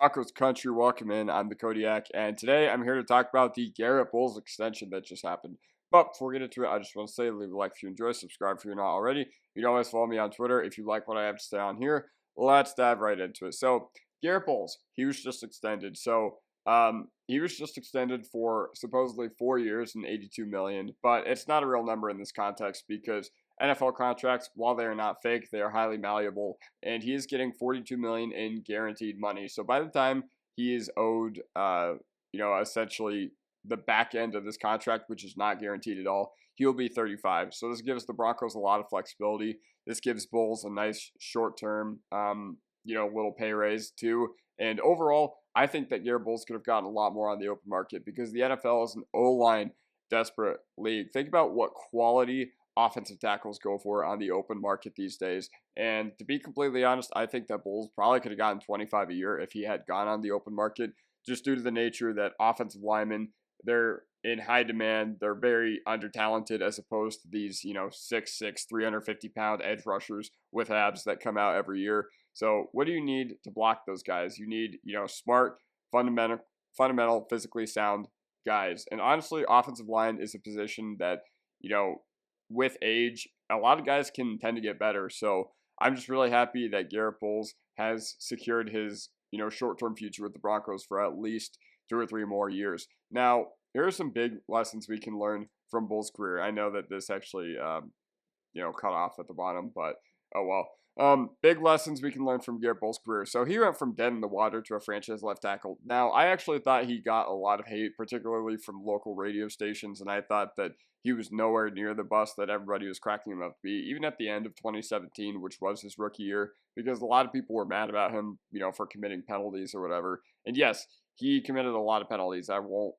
Broncos country, welcome in. I'm the Kodiak, and today I'm here to talk about the Garett Bolles extension that just happened. But before we get into it, I just want to say leave a like if you enjoy, subscribe if you're not already. You can always follow me on Twitter if you like what I have to say on here. Let's dive right into it. So Garett Bolles, he was just extended. He was just extended for supposedly 4 years and $82 million, but it's not a real number in this context because NFL contracts, while they are not fake, they are highly malleable, and he is getting $42 million in guaranteed money. So by the time he is owed, essentially the back end of this contract, which is not guaranteed at all, he'll be 35. So this gives the Broncos a lot of flexibility. This gives Bolles a nice short-term, little pay raise too. And overall, I think that Garett Bolles could have gotten a lot more on the open market because the NFL is an O-line desperate league. Think about what quality offensive tackles go for on the open market these days. And to be completely honest, I think that Bolles probably could have gotten 25 a year if he had gone on the open market, just due to the nature that offensive linemen, they're in high demand. They're very under-talented as opposed to these, 6'6", 350-pound edge rushers with abs that come out every year. So what do you need to block those guys? You need, smart, fundamental, physically sound guys. And honestly, offensive line is a position that, with age, a lot of guys can tend to get better. So I'm just really happy that Garett Bolles has secured his, short-term future with the Broncos for at least 2 or 3 more years. Now, here are some big lessons we can learn from Bolles' career. I know that this actually, cut off at the bottom, but oh well. Big lessons we can learn from Garett Bolles' career. So he went from dead in the water to a franchise left tackle. Now, I actually thought he got a lot of hate, particularly from local radio stations, and I thought that he was nowhere near the bust that everybody was cracking him up to be, even at the end of 2017, which was his rookie year, because a lot of people were mad about him, for committing penalties or whatever. And yes, he committed a lot of penalties. I won't,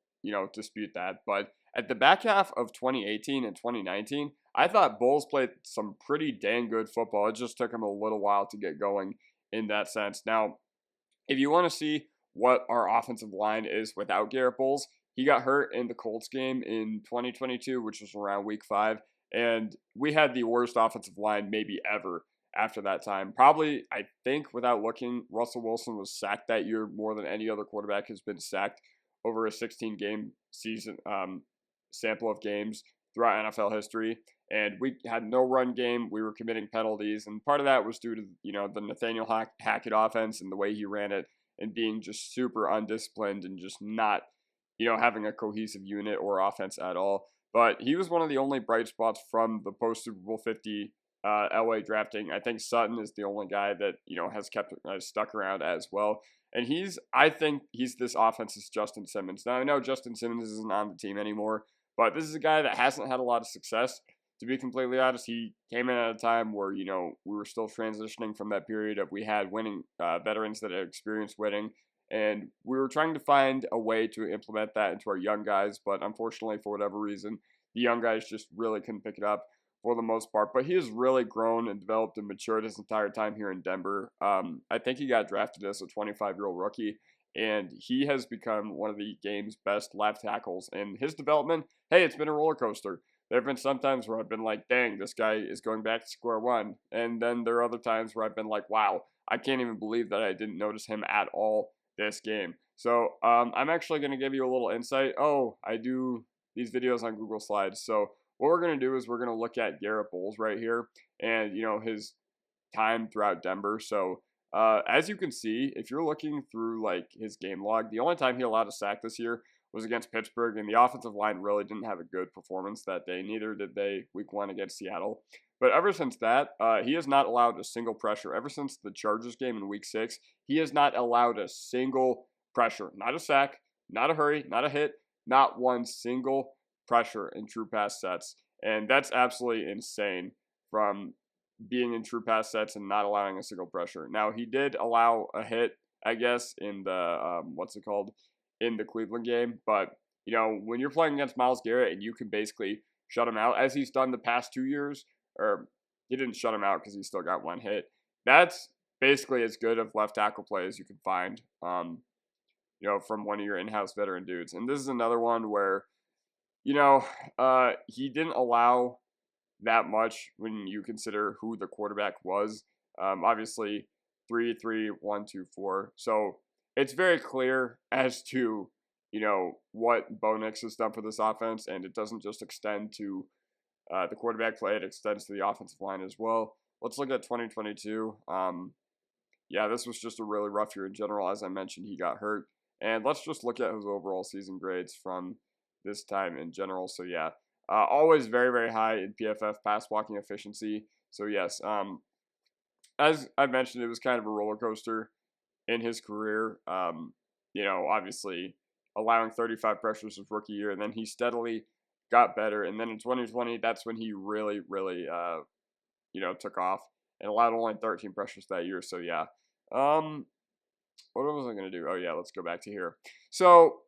dispute that. But at the back half of 2018 and 2019, I thought Bolles played some pretty dang good football. It just took him a little while to get going in that sense. Now, if you want to see what our offensive line is without Garett Bolles, he got hurt in the Colts game in 2022, which was around week 5, and we had the worst offensive line maybe ever after that time. Probably, I think, without looking, Russell Wilson was sacked that year more than any other quarterback has been sacked over a 16-game season sample of games throughout NFL history. And we had no run game. We were committing penalties. And part of that was due to, the Nathaniel Hackett offense and the way he ran it and being just super undisciplined and just not, having a cohesive unit or offense at all. But he was one of the only bright spots from the post-Super Bowl 50 LA drafting. I think Sutton is the only guy that, has stuck around as well. And I think he's this offense's Justin Simmons. Now, I know Justin Simmons isn't on the team anymore, but this is a guy that hasn't had a lot of success. To be completely honest, he came in at a time where, we were still transitioning from that period of we had winning veterans that had experienced winning, and we were trying to find a way to implement that into our young guys, but unfortunately, for whatever reason, the young guys just really couldn't pick it up for the most part. But he has really grown and developed and matured his entire time here in Denver. I think he got drafted as a 25-year-old rookie, and he has become one of the game's best left tackles. And his development, hey, it's been a roller coaster. There have been some times where I've been like, dang, this guy is going back to square one. And then there are other times where I've been like, wow, I can't even believe that I didn't notice him at all this game. So I'm actually going to give you a little insight. Oh, I do these videos on Google Slides. So what we're going to do is we're going to look at Garett Bolles right here and, his time throughout Denver. So as you can see, if you're looking through like his game log, the only time he allowed a sack this year was against Pittsburgh, and the offensive line really didn't have a good performance that day. Neither did they week 1 against Seattle. But ever since that, he has not allowed a single pressure. Ever since the Chargers game in week 6, he has not allowed a single pressure. Not a sack, not a hurry, not a hit, not one single pressure in true pass sets. And that's absolutely insane from being in true pass sets and not allowing a single pressure. Now, he did allow a hit, I guess, in the, in the Cleveland game. But, when you're playing against Myles Garrett and you can basically shut him out, as he's done the past 2 years, or he didn't shut him out because he still got one hit, that's basically as good of left tackle play as you can find, from one of your in-house veteran dudes. And this is another one where, he didn't allow that much when you consider who the quarterback was. Obviously, 3-3-1-2-4. So it's very clear as to, what Bo Nix has done for this offense, and it doesn't just extend to the quarterback play, it extends to the offensive line as well. Let's look at 2022. Yeah, this was just a really rough year in general. As I mentioned, he got hurt. And let's just look at his overall season grades from this time in general. So, yeah, always very, very high in PFF pass blocking efficiency. So, yes, as I mentioned, it was kind of a roller coaster in his career. Obviously allowing 35 pressures his rookie year, and then he steadily got better. And then in 2020, that's when he really, really, took off and allowed only 13 pressures that year. So, yeah. What was I going to do? Oh, yeah, let's go back to here. So,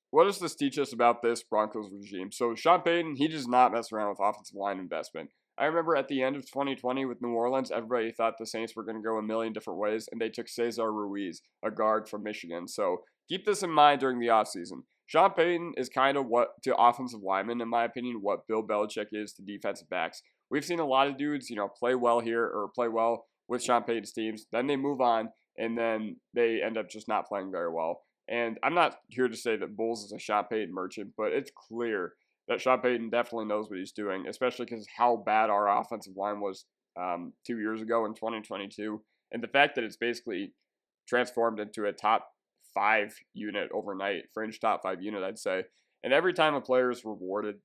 what does this teach us about this Broncos regime? So, Sean Payton, he does not mess around with offensive line investment. I remember at the end of 2020 with New Orleans, everybody thought the Saints were going to go a million different ways, and they took Cesar Ruiz, a guard from Michigan. So, keep this in mind during the offseason. Sean Payton is kind of what, to offensive linemen, in my opinion, what Bill Belichick is to defensive backs. We've seen a lot of dudes, play well here or play well with Sean Payton's teams. Then they move on, and then they end up just not playing very well. And I'm not here to say that Bolles is a Sean Payton merchant, but it's clear that Sean Payton definitely knows what he's doing, especially because how bad our offensive line was 2 years ago in 2022. And the fact that it's basically transformed into a top 5 unit overnight, fringe top 5 unit, I'd say. And every time a player is rewarded,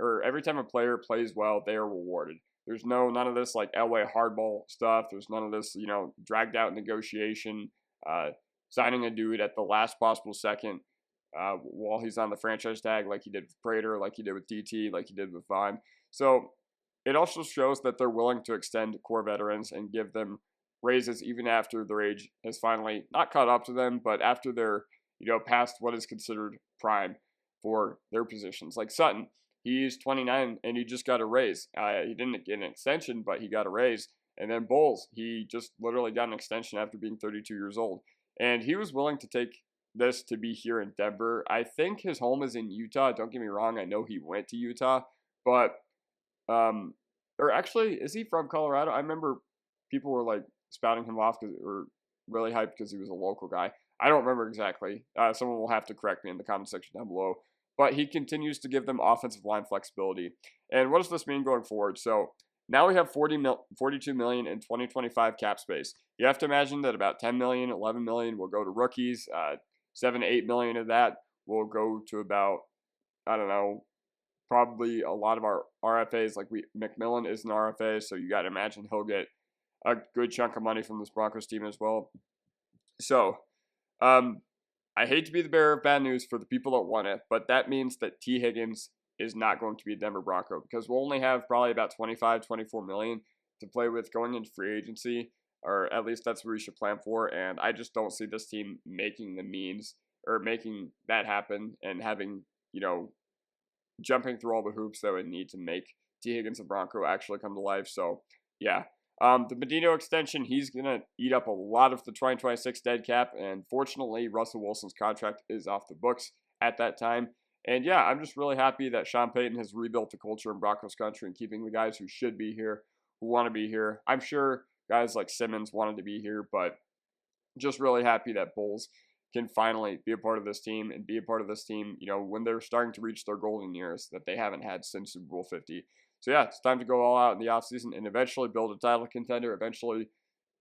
or every time a player plays well, they are rewarded. There's none of this like Elway hardball stuff. There's none of this, dragged out negotiation, signing a dude at the last possible second while he's on the franchise tag, like he did with Prater, like he did with DT, like he did with Vine. So it also shows that they're willing to extend core veterans and give them raises even after their age has finally not caught up to them, but after they're, past what is considered prime for their positions. Like Sutton, he's 29 and he just got a raise. He didn't get an extension, but he got a raise. And then Bolles, he just literally got an extension after being 32 years old. And he was willing to take this to be here in Denver. I think his home is in Utah. Don't get me wrong. I know he went to Utah, but, or actually, is he from Colorado? I remember people were like spouting him off or really hyped because he was a local guy. I don't remember exactly. Someone will have to correct me in the comment section down below. But he continues to give them offensive line flexibility. And what does this mean going forward? So now we have $42 million in 2025 cap space. You have to imagine that about $10 million, $11 million will go to rookies. $7 to $8 million of that will go to about, I don't know, probably a lot of our RFAs. Like McMillain is an RFA, so you got to imagine he'll get a good chunk of money from this Broncos team as well. So, I hate to be the bearer of bad news for the people that want it, but that means that T. Higgins is not going to be a Denver Bronco because we'll only have probably about 25, 24 million to play with going into free agency, or at least that's what we should plan for. And I just don't see this team making the means or making that happen and having, jumping through all the hoops that would need to make T. Higgins a Bronco actually come to life. So, yeah. The Bonitto extension, he's going to eat up a lot of the 2026 dead cap, and fortunately, Russell Wilson's contract is off the books at that time. And yeah, I'm just really happy that Sean Payton has rebuilt the culture in Broncos country and keeping the guys who should be here, who want to be here. I'm sure guys like Simmons wanted to be here, but just really happy that Bolles can finally be a part of this team and be a part of this team, when they're starting to reach their golden years that they haven't had since Super Bowl 50. So yeah, it's time to go all out in the offseason and eventually build a title contender, eventually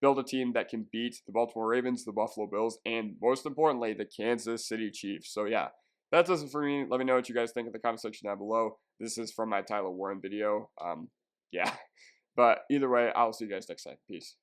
build a team that can beat the Baltimore Ravens, the Buffalo Bills, and most importantly, the Kansas City Chiefs. So yeah, that does it for me. Let me know what you guys think in the comment section down below. This is from my Tyler Warren video. Yeah, but either way, I'll see you guys next time. Peace.